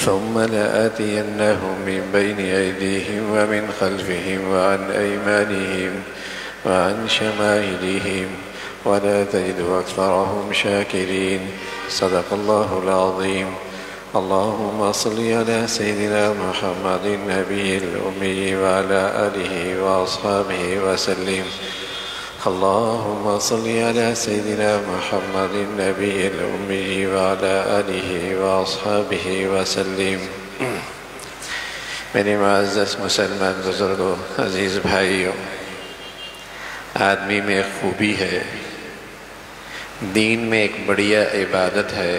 ثم لآتينهم من بين أيديهم ومن خلفهم وعن أيمانهم وعن شمائلهم ولا تجد أكثرهم شاكرين. صدق الله العظيم. اللهم صل على سيدنا محمد النبي الأمي وعلى آله وأصحابه وسلم. اللهم صل على سيدنا محمد النبي الأمي وعلى آله وأصحابه وسلم. میرے معزز مسلمان بزرگوں، عزیز بھائیوں، آدمی میں ایک خوبی ہے، دین میں ایک بڑھیا عبادت ہے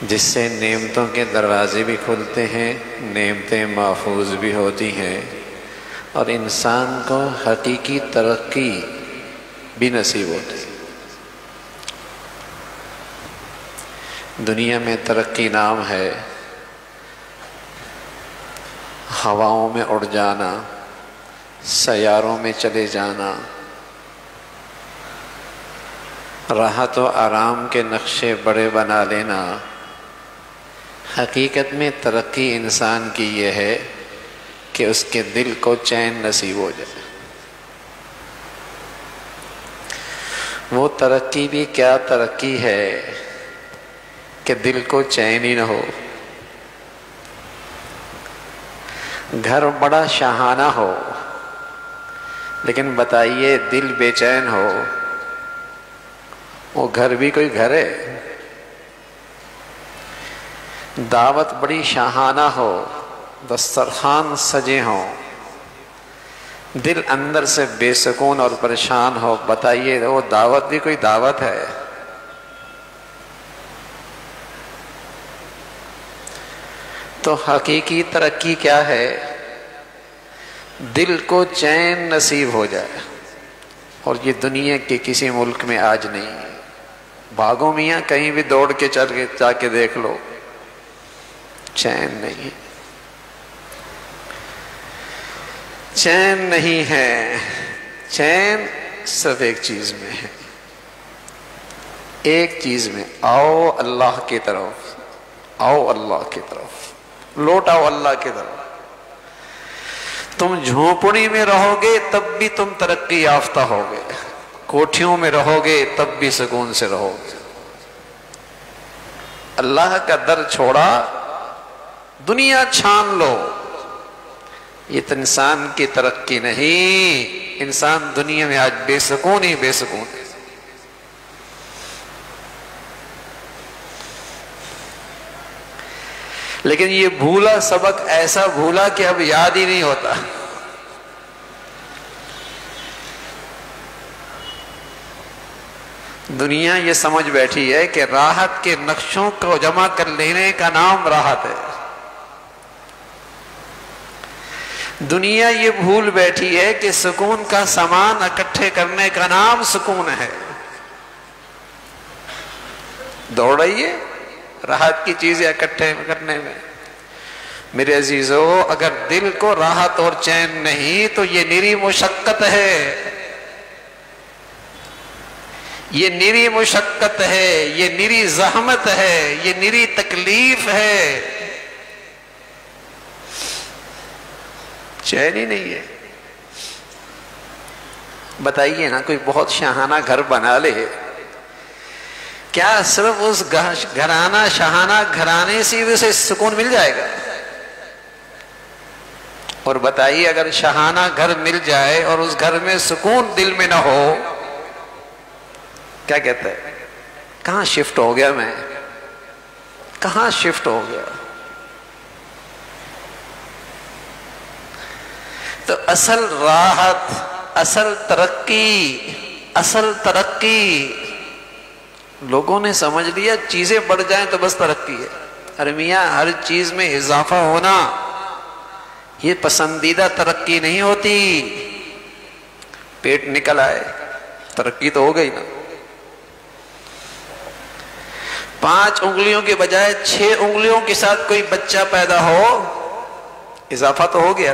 جس سے نعمتوں کے دروازے بھی کھلتے ہیں، نعمتیں محفوظ بھی ہوتی ہیں، اور انسان کو حقیقی ترقی بھی نصیب ہوتی ہے۔ دنیا میں ترقی نام ہے ہواؤں میں اڑ جانا، سیاروں میں چلے جانا، راحت و آرام کے نقشے بڑے بنا لینا۔ حقیقت میں ترقی انسان کی یہ ہے کہ اس کے دل کو چین نصیب ہو جائے۔ وہ ترقی بھی کیا ترقی ہے کہ دل کو چین ہی نہ ہو۔ گھر بڑا شاہانہ ہو لیکن بتائیے دل بے چین ہو، وہ گھر بھی کوئی گھر ہے؟ دعوت بڑی شاہانہ ہو، دسترخوان سجے ہوں، دل اندر سے بے سکون اور پریشان ہو، بتائیے وہ دعوت بھی کوئی دعوت ہے؟ تو حقیقی ترقی کیا ہے؟ دل کو چین نصیب ہو جائے، اور یہ دنیا کے کسی ملک میں آج نہیں۔ بھاگو میاں کہیں بھی دوڑ کے چل کے جا کے دیکھ لو، چین نہیں، چین نہیں ہے۔ چین صرف ایک چیز میں ہے، ایک چیز میں، آؤ اللہ کی طرف، آؤ اللہ کی طرف، لوٹ آؤ اللہ کی طرف۔ تم جھونپڑی میں رہو گے تب بھی تم ترقی یافتہ ہوگے، کوٹھیوں میں رہو گے تب بھی سکون سے رہو گے۔ اللہ کا در چھوڑا، دنیا چھان لو، یہ تو انسان کی ترقی نہیں۔ انسان دنیا میں آج بے سکون ہی بے سکون ہے۔ لیکن یہ بھولا سبق ایسا بھولا کہ اب یاد ہی نہیں ہوتا۔ دنیا یہ سمجھ بیٹھی ہے کہ راحت کے نقشوں کو جمع کر لینے کا نام راحت ہے۔ دنیا یہ بھول بیٹھی ہے کہ سکون کا سامان اکٹھے کرنے کا نام سکون ہے۔ دوڑ رہی ہے راحت کی چیزیں اکٹھے کرنے میں۔ میرے عزیزو، اگر دل کو راحت اور چین نہیں تو یہ نری مشقت ہے، یہ نری مشقت ہے، یہ نری زحمت ہے، یہ نری تکلیف ہے، چین ہی نہیں ہے۔ بتائیے نا، کوئی بہت شاہانہ گھر بنا لے، کیا صرف اس گھرانہ شاہانہ گھرانے سے اسے سکون مل جائے گا؟ اور بتائیے اگر شاہانہ گھر مل جائے اور اس گھر میں سکون دل میں نہ ہو، کیا کہتا ہے؟ کہاں شفٹ ہو گیا میں، کہاں شفٹ ہو گیا؟ تو اصل راحت، اصل ترقی لوگوں نے سمجھ لیا چیزیں بڑھ جائیں تو بس ترقی ہے۔ ارے میاں، ہر چیز میں اضافہ ہونا یہ پسندیدہ ترقی نہیں ہوتی۔ پیٹ نکل آئے ترقی تو ہو گئی نا، 5 انگلیوں کے بجائے 6 انگلیوں کے ساتھ کوئی بچہ پیدا ہو، اضافہ تو ہو گیا۔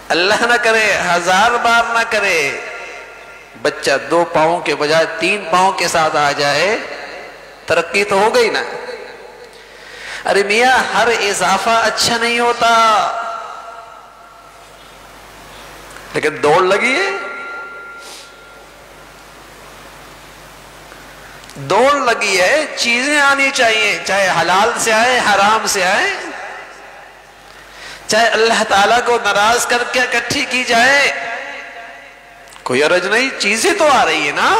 اللہ نہ کرے، 1000 بار نہ کرے، بچہ 2 پاؤں کے بجائے 3 پاؤں کے ساتھ آ جائے ترقی تو ہو گئی نا. ارے میاں ہر اضافہ اچھا نہیں ہوتا، لیکن دوڑ لگی ہے، دوڑ لگی ہے، چیزیں آنی چاہیے، چاہے حلال سے آئے حرام سے آئے، چاہے اللہ تعالیٰ کو ناراض کر کے اکٹھی کی جائے، کوئی حرج نہیں، چیزیں تو آ رہی ہے نا.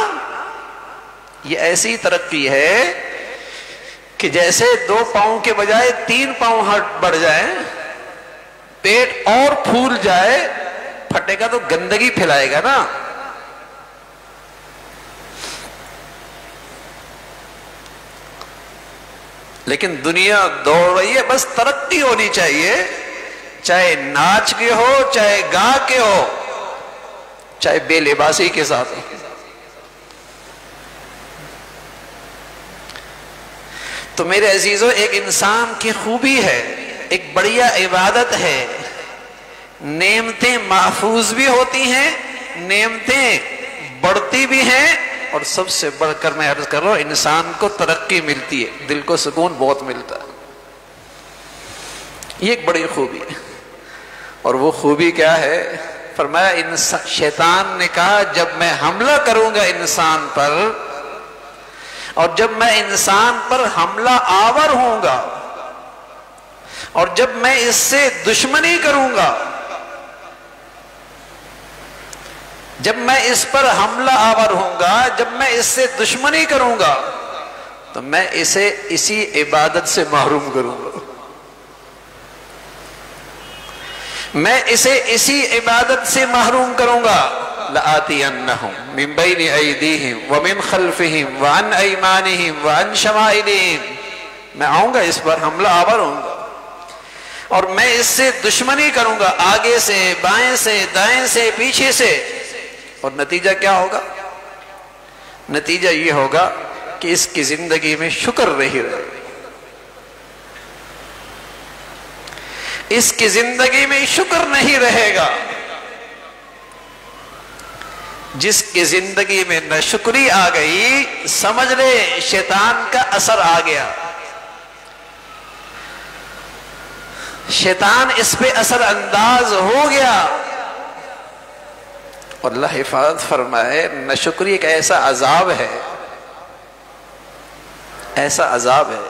یہ ایسی ترقی ہے کہ جیسے 2 پاؤں کے بجائے 3 پاؤں بڑھ جائے، پیٹ اور پھول جائے، پھٹے گا تو گندگی پھیلائے گا نا. لیکن دنیا دوڑ رہی ہے، بس ترقی ہونی چاہیے، چاہے ناچ کے ہو، چاہے گا کے ہو، چاہے بے لباسی کے ساتھ ہو. تو میرے عزیزو، ایک انسان کی خوبی ہے، ایک بڑھیا عبادت ہے، نعمتیں محفوظ بھی ہوتی ہیں، نعمتیں بڑھتی بھی ہیں، اور سب سے بڑھ کر میں عرض کر رہا ہوں انسان کو ترقی ملتی ہے، دل کو سکون بہت ملتا ہے. یہ ایک بڑی خوبی ہے. اور وہ خوبی کیا ہے؟ فرمایا شیطان نے کہا جب میں حملہ کروں گا انسان پر، اور جب میں انسان پر حملہ آور ہوں گا، اور جب میں اس سے دشمنی کروں گا، جب میں اس پر حملہ آور ہوں گا، جب میں اس سے دشمنی کروں گا، تو میں اسے اسی عبادت سے محروم کروں گا، میں اسے اسی عبادت سے محروم کروں گا. لَآتِيَنَّهُمْ مِنْ بَيْنِ أَيْدِيهِمْ وَمِنْ خَلْفِهِمْ وَعَنْ أَيْمَانِهِمْ وَعَنْ شَمَائِلِهِمْ. میں آؤں گا، اس پر حملہ آور ہوں گا، اور میں اس سے دشمنی کروں گا، آگے سے، بائیں سے، دائیں سے، پیچھے سے. اور نتیجہ کیا ہوگا؟ نتیجہ یہ ہوگا کہ اس کی زندگی میں شکر نہیں رہے گا، اس کی زندگی میں شکر نہیں رہے گا. جس کی زندگی میں ناشکری آ گئی، سمجھ لے شیطان کا اثر آ گیا، شیطان اس پہ اثر انداز ہو گیا. اور اللہ حفاظت فرمائے، ناشکری ایک ایسا عذاب ہے، ایسا عذاب ہے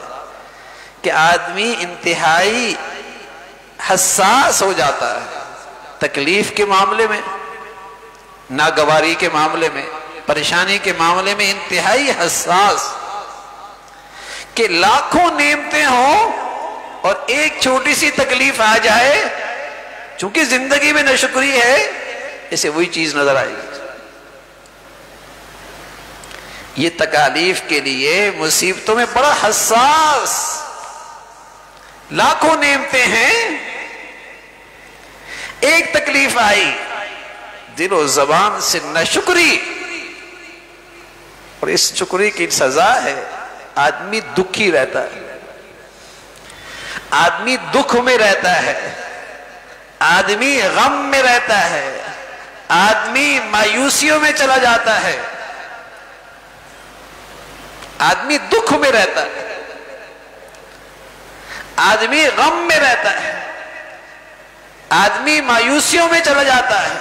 کہ آدمی انتہائی حساس ہو جاتا ہے، تکلیف کے معاملے میں، ناگواری کے معاملے میں، پریشانی کے معاملے میں انتہائی حساس، کہ لاکھوں نعمتیں ہوں اور ایک چھوٹی سی تکلیف آ جائے، چونکہ زندگی میں ناشکری ہے، اسے وہی چیز نظر آئے گی. یہ تکالیف کے لیے، مصیبتوں میں بڑا حساس، لاکھوں نعمتیں ہیں، ایک تکلیف آئی، دل و زبان سے ناشکری، اور اس شکری کی سزا ہے آدمی دکھی رہتا ہے، آدمی دکھ میں رہتا ہے، آدمی غم میں رہتا ہے، آدمی مایوسیوں میں چلا جاتا ہے، آدمی دکھ میں رہتا ہے، آدمی غم میں رہتا ہے، آدمی مایوسیوں میں چلا جاتا ہے.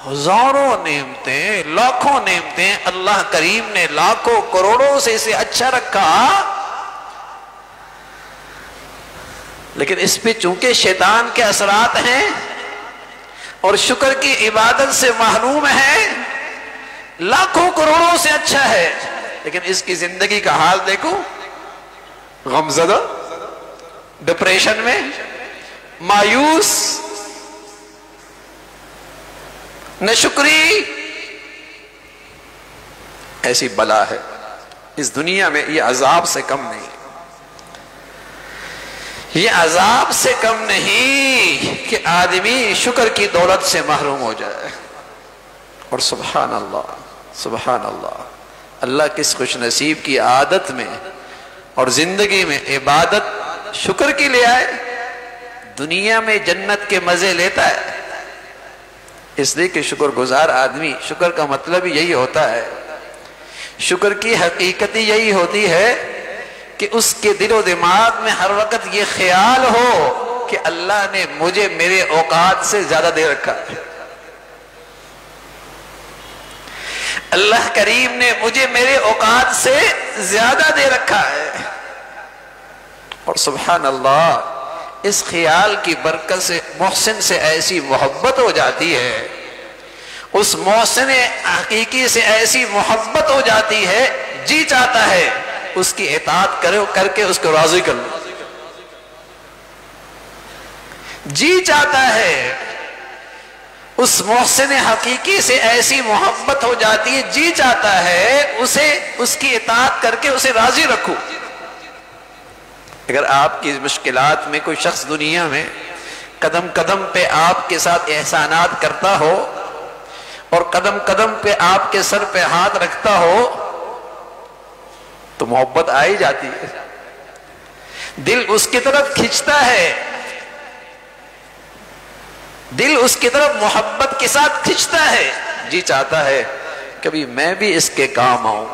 ہزاروں نعمتیں، لاکھوں نعمتیں، اللہ کریم نے لاکھوں کروڑوں سے اسے اچھا رکھا، لیکن اس پہ چونکہ شیطان کے اثرات ہیں اور شکر کی عبادت سے محروم ہے، لاکھوں کروڑوں سے اچھا ہے، لیکن اس کی زندگی کا حال دیکھو، غمزدہ، ڈپریشن میں، مایوس، ناشکری. ایسی بلا ہے اس دنیا میں، یہ عذاب سے کم نہیں، یہ عذاب سے کم نہیں کہ آدمی شکر کی دولت سے محروم ہو جائے. اور سبحان اللہ، سبحان اللہ، اللہ کس خوش نصیب کی عادت میں اور زندگی میں عبادت شکر کی لے آئے، دنیا میں جنت کے مزے لیتا ہے. اس لیے کہ شکر گزار آدمی، شکر کا مطلب یہی ہوتا ہے، شکر کی حقیقت یہی ہوتی ہے کہ اس کے دل و دماغ میں ہر وقت یہ خیال ہو کہ اللہ نے مجھے میرے اوقات سے زیادہ دے رکھا ہے، اللہ کریم نے مجھے میرے اوقات سے زیادہ دے رکھا ہے۔ اور سبحان اللہ، اس خیال کی برکت سے محسن سے ایسی محبت ہو جاتی ہے، اس محسن حقیقی سے ایسی محبت ہو جاتی ہے، جی چاہتا ہے اس کی اطاعت کر کے اس کو راضی کر لو، جی چاہتا ہے اس محسن حقیقی سے ایسی محبت ہو جاتی ہے، جی چاہتا ہے اسے اس کی اطاعت کر کے اسے راضی رکھو۔ اگر آپ کی مشکلات میں کوئی شخص دنیا میں قدم قدم پہ آپ کے ساتھ احسانات کرتا ہو اور قدم قدم پہ آپ کے سر پہ ہاتھ رکھتا ہو تو محبت آ ہی جاتی ہے، دل اس کی طرف کھنچتا ہے، دل اس کی طرف محبت کے ساتھ کھنچتا ہے، جی چاہتا ہے کبھی میں بھی اس کے کام آؤں،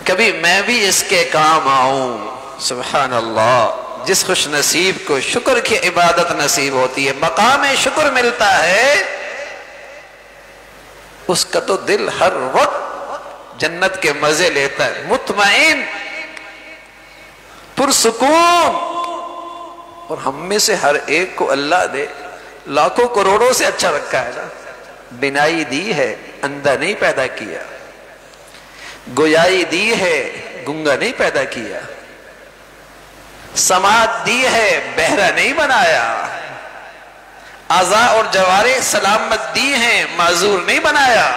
کبھی میں بھی اس کے کام آؤں۔ سبحان اللہ، جس خوش نصیب کو شکر کی عبادت نصیب ہوتی ہے، مقام شکر ملتا ہے، اس کا تو دل ہر وقت جنت کے مزے لیتا ہے، مطمئن، پرسکون۔ اور ہم میں سے ہر ایک کو اللہ نے لاکھوں کروڑوں سے اچھا رکھا ہے نا، بینائی دی ہے، اندھا نہیں پیدا کیا، گویائی دی ہے، گنگا نہیں پیدا کیا، سماعت دی ہے، بہرا نہیں بنایا، اعضاء اور جوارح سلامت دی ہیں، معذور نہیں بنایا،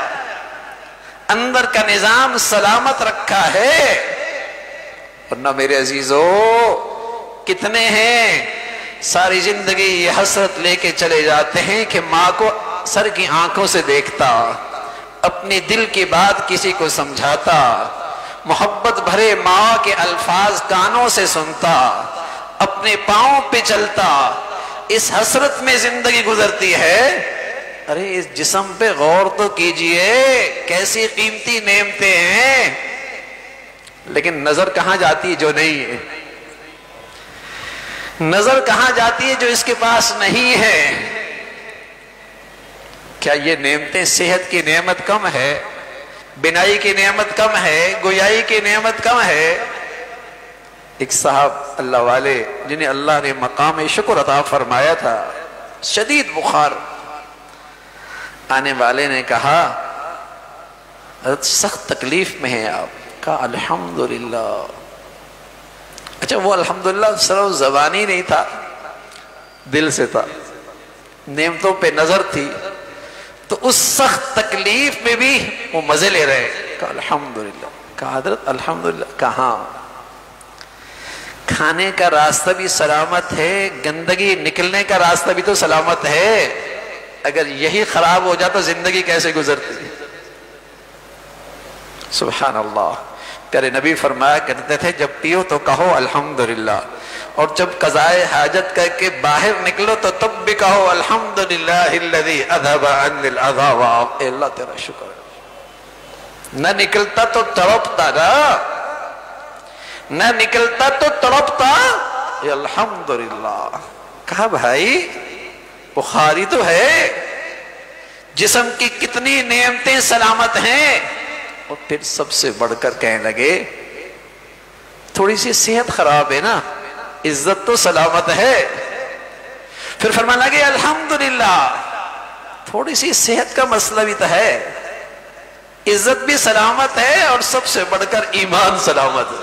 اندر کا نظام سلامت رکھا ہے۔ ورنہ میرے عزیزو کتنے ہیں ساری زندگی یہ حسرت لے کے چلے جاتے ہیں کہ ماں کو سر کی آنکھوں سے دیکھتا، اپنی دل کی بات کسی کو سمجھاتا، محبت بھرے ماں کے الفاظ کانوں سے سنتا، اپنے پاؤں پہ چلتا، اس حسرت میں زندگی گزرتی ہے۔ ارے اس جسم پہ غور تو کیجئے، کیسی قیمتی نعمتیں ہیں، لیکن نظر کہاں جاتی ہے جو نہیں ہے، نظر کہاں جاتی ہے جو اس کے پاس نہیں ہے۔ کیا یہ نعمتیں، صحت کی نعمت کم ہے، بینائی کی نعمت کم ہے، گویائی کی نعمت کم ہے؟ ایک صاحب اللہ والے جنہیں اللہ نے مقام شکر عطا فرمایا تھا، شدید بخار، آنے والے نے کہا حضرت سخت تکلیف میں ہیں آپ، کہا الحمدللہ۔ اچھا وہ الحمدللہ صرف زبانی نہیں تھا، دل سے تھا، نعمتوں پہ نظر تھی، تو اس سخت تکلیف میں بھی وہ مزے لے رہے ہیں۔ کہا الحمدللہ، کہا حضرت الحمدللہ کہاں؟ کھانے کا راستہ بھی سلامت ہے، گندگی نکلنے کا راستہ بھی تو سلامت ہے، اگر یہی خراب ہو جاتا زندگی کیسے گزرتی؟ سبحان اللہ۔ پیارے نبی فرمایا کرتے تھے جب پیو تو کہو الحمدللہ، اور جب قضائے حاجت کر کے باہر نکلو تو تب بھی کہو الحمدللہ الذی اذھب عنی الاذی، اے اللہ تیرا شکر ہے۔ نہ نکلتا تو تڑپتا نا، نہ نکلتا تو تڑپتا، اے الحمدللہ۔ کہا بھائی بخاری تو ہے، جسم کی کتنی نعمتیں سلامت ہیں، اور پھر سب سے بڑھ کر کہنے لگے تھوڑی سی صحت خراب ہے نا، عزت تو سلامت ہے۔ پھر فرمانے لگے الحمدللہ، تھوڑی سی صحت کا مسئلہ بھی تو ہے، عزت بھی سلامت ہے، اور سب سے بڑھ کر ایمان سلامت ہے،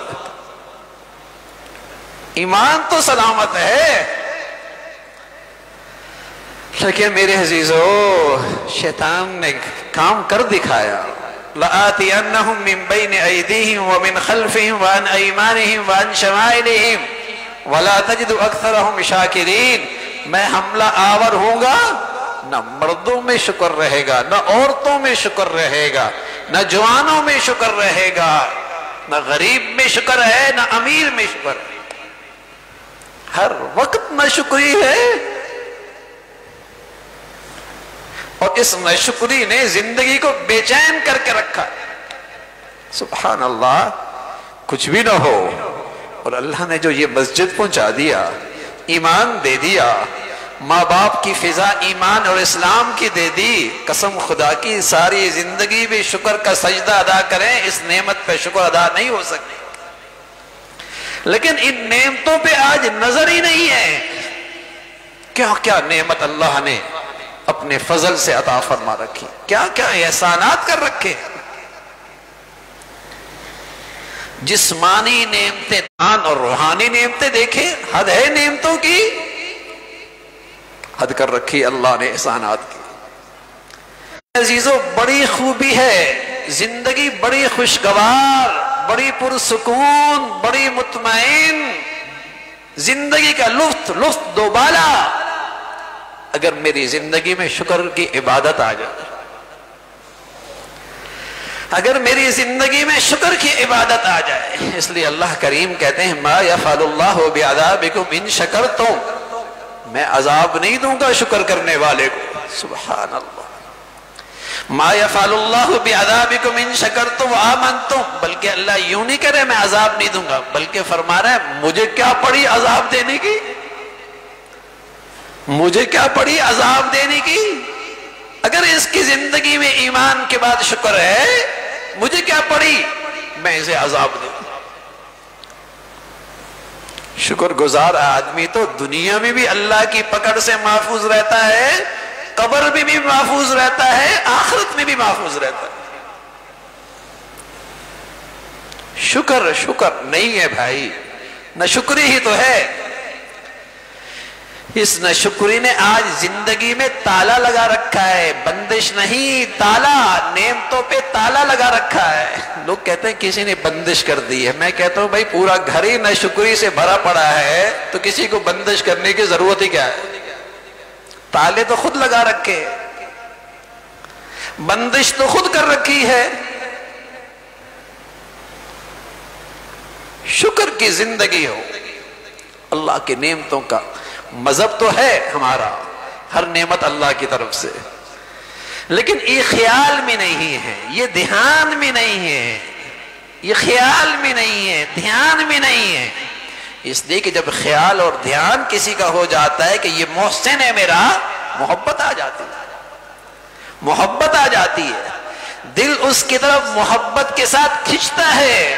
ایمان تو سلامت ہے۔ لیکن میرے عزیزو شیطان نے کام کر دکھایا، لَآتِيَنَّهُمْ مِنْ بَيْنِ أَيْدِيهِمْ وَمِنْ خَلْفِهِمْ وَعَنْ أَيْمَانِهِمْ وَعَنْ شَمَائِلِهِمْ وَلَا تَجِدُ أَكْثَرَهُمْ شَاكِرِينَ۔ میں حملہ آور ہوں گا، نہ مردوں میں شکر رہے گا، نہ عورتوں میں شکر رہے گا، نہ جوانوں میں شکر رہے گا، نہ غریب میں شکر ہے، نہ امیر میں شکر ہے، ہر وقت نہ شکری ہے۔ اور اس ناشکری نے زندگی کو بے چین کر کے رکھا. سبحان اللہ. کچھ بھی نہ ہو اور اللہ نے جو یہ مسجد پہنچا دیا، ایمان دے دیا، ماں باپ کی فضا ایمان اور اسلام کی دے دی، قسم خدا کی ساری زندگی بھی شکر کا سجدہ ادا کریں، اس نعمت پہ شکر ادا نہیں ہو سکتی. لیکن ان نعمتوں پہ آج نظر ہی نہیں ہے. کیا کیا نعمت اللہ نے اپنے فضل سے عطا فرما رکھی، کیا کیا احسانات کر رکھے. جسمانی نعمتیں اور روحانی نعمتیں دیکھیں، حد ہے نعمتوں کی، حد کر رکھی اللہ نے احسانات کی. عزیزو بڑی خوبی ہے، زندگی بڑی خوشگوار، بڑی پرسکون، بڑی مطمئن، زندگی کا لطف دوبالا اگر میری زندگی میں شکر کی عبادت آ جائے. اگر میری زندگی میں شکر کی عبادت آ جائے. اس لیے اللہ کریم کہتے ہیں ما یفعل اللہ بعذابکم ان شکرتم، میں عذاب نہیں دوں گا شکر کرنے والے کو. سبحان اللہ. ما یفعل اللہ بعذابکم ان شکرتم وآمنتم، بلکہ اللہ یوں نہیں کرے میں عذاب نہیں دوں گا، بلکہ فرما رہا ہے مجھے کیا پڑی عذاب دینے کی، مجھے کیا پڑی عذاب دینے کی. اگر اس کی زندگی میں ایمان کے بعد شکر ہے، مجھے کیا پڑی میں اسے عذاب دوں. شکر گزار آدمی تو دنیا میں بھی اللہ کی پکڑ سے محفوظ رہتا ہے، قبر میں بھی محفوظ رہتا ہے، آخرت میں بھی محفوظ رہتا ہے. شکر نہیں ہے بھائی، نہ شکری ہی تو ہے. اس ناشکری نے آج زندگی میں تالا لگا رکھا ہے، بندش نہیں، تالا. نعمتوں پہ تالا لگا رکھا ہے. لوگ کہتے ہیں کسی نے بندش کر دی ہے. میں کہتا ہوں بھائی پورا گھر ہی ناشکری سے بھرا پڑا ہے تو کسی کو بندش کرنے کی ضرورت ہی کیا ہے. تالے تو خود لگا رکھے، بندش تو خود کر رکھی ہے. شکر کی زندگی ہو. اللہ کی نعمتوں کا مذہب تو ہے ہمارا، ہر نعمت اللہ کی طرف سے، لیکن یہ خیال میں نہیں ہے، یہ دھیان میں نہیں ہے، یہ خیال میں نہیں ہے، دھیان میں نہیں ہے. اس لیے کہ جب خیال اور دھیان کسی کا ہو جاتا ہے کہ یہ محسن ہے میرا، محبت آ جاتی ہے، محبت آ جاتی ہے. دل اس کی طرف محبت کے ساتھ کھنچتا ہے،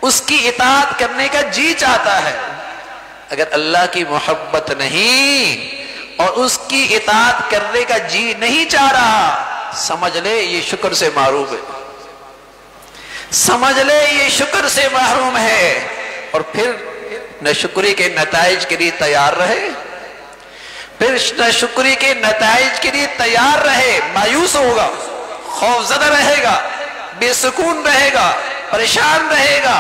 اس کی اطاعت کرنے کا جی چاہتا ہے. اگر اللہ کی محبت نہیں اور اس کی اطاعت کرنے کا جی نہیں چاہ رہا، سمجھ لے یہ شکر سے محروم ہے، سمجھ لے یہ شکر سے محروم ہے. اور پھر ناشکری کے نتائج کے لیے تیار رہے، پھر ناشکری کے نتائج کے لیے تیار رہے. مایوس ہوگا، خوف زدہ رہے گا، بے سکون رہے گا، پریشان رہے گا،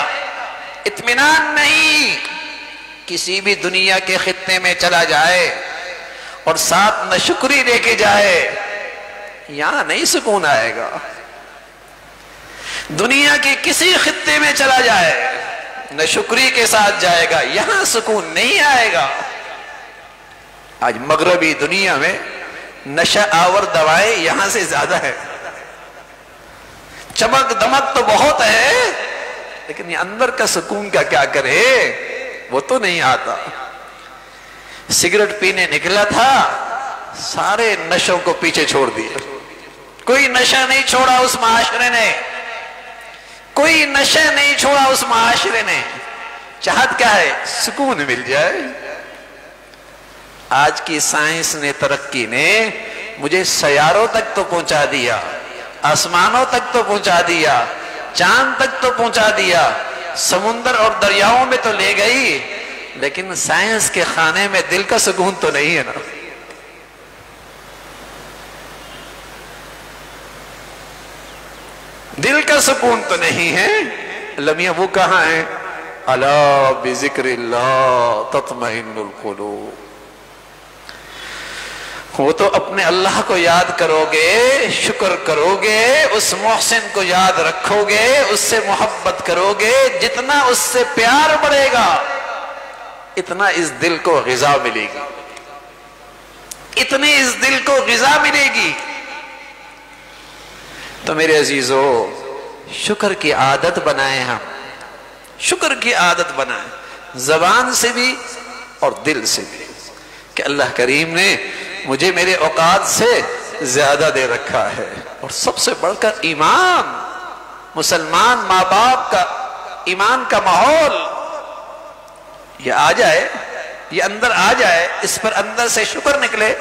اطمینان نہیں. کسی بھی دنیا کے خطے میں چلا جائے اور ساتھ ناشکری لے کے جائے، یہاں نہیں سکون آئے گا. دنیا کے کسی خطے میں چلا جائے، ناشکری کے ساتھ جائے گا، یہاں سکون نہیں آئے گا. آج مغربی دنیا میں نشہ آور دوائیں یہاں سے زیادہ ہے. چمک دمک تو بہت ہے، لیکن یہ اندر کا سکون کا کیا کرے، وہ تو نہیں آتا. سگریٹ پینے نکلا تھا، سارے نشوں کو پیچھے چھوڑ دیا. کوئی نشہ نہیں چھوڑا اس معاشرے نے، کوئی نشہ نہیں چھوڑا اس معاشرے نے. چاہت کیا ہے؟ سکون مل جائے. آج کی سائنس نے، ترقی نے مجھے سیاروں تک تو پہنچا دیا، آسمانوں تک تو پہنچا دیا، چاند تک تو پہنچا دیا، سمندر اور دریاؤں میں تو لے گئی، لیکن سائنس کے خانے میں دل کا سکون تو نہیں ہے نا. دل کا سکون تو نہیں ہے. لمیاں وہ کہاں ہیں؟ الا بذکر اللہ تطمئن القلوب. وہ تو اپنے اللہ کو یاد کرو گے، شکر کرو گے، اس محسن کو یاد رکھو گے، اس سے محبت کرو گے، جتنا اس سے پیار بڑھے گا اتنا اس دل کو غذا ملے گی. اتنے اس دل کو غذا ملے گی. تو میرے عزیزو شکر کی عادت بنائیں، ہم شکر کی عادت بنائیں، زبان سے بھی اور دل سے بھی، کہ اللہ کریم نے مجھے میرے اوقات سے زیادہ دے رکھا ہے. اور سب سے بڑھ کر ایمان، مسلمان ماں باپ کا ایمان کا ماحول یہ آ جائے، یہ اندر آ جائے، اس پر اندر سے شکر نکلے.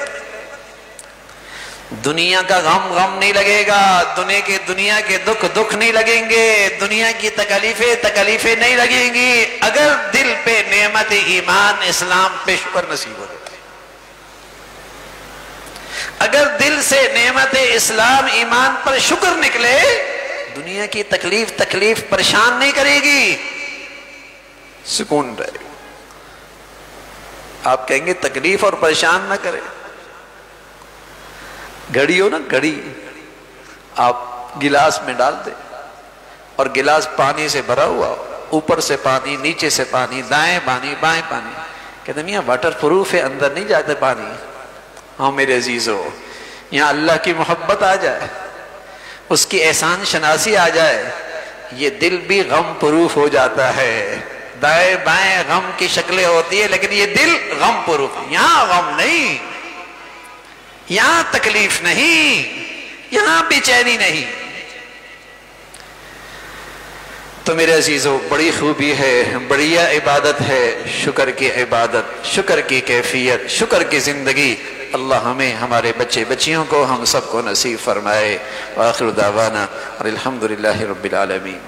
دنیا کا غم غم نہیں لگے گا، دنیا کے دکھ نہیں لگیں گے، دنیا کی تکلیفیں نہیں لگیں گی، اگر دل پہ نعمت ایمان اسلام پہ شکر نصیب ہو جائے. اگر دل سے نعمت اسلام ایمان پر شکر نکلے، دنیا کی تکلیف پریشان نہیں کرے گی، سکون رہے گا. آپ کہیں گے تکلیف اور پریشان نہ کرے. گھڑی ہو نا، گھڑی آپ گلاس میں ڈال دیں اور گلاس پانی سے بھرا ہوا ہو، اوپر سے پانی، نیچے سے پانی، دائیں پانی بائیں پانی، کہتے ہیں میاں واٹر پروف ہے، اندر نہیں جاتے پانی. ہاں میرے عزیزو، یہاں اللہ کی محبت آ جائے، اس کی احسان شناسی آ جائے، یہ دل بھی غم پروف ہو جاتا ہے. دائیں بائیں غم کی شکلیں ہوتی ہے، لیکن یہ دل غم پروف. یہاں غم نہیں، یہاں تکلیف نہیں، یہاں بے چینی نہیں. تو میرے عزیزو بڑی خوبی ہے، بڑھیا عبادت ہے شکر کی عبادت، شکر کی کیفیت، شکر کی زندگی. اللہ ہمیں، ہمارے بچے بچیوں کو، ہم سب کو نصیب فرمائے. وآخر دعوانا الحمدللہ رب العالمین.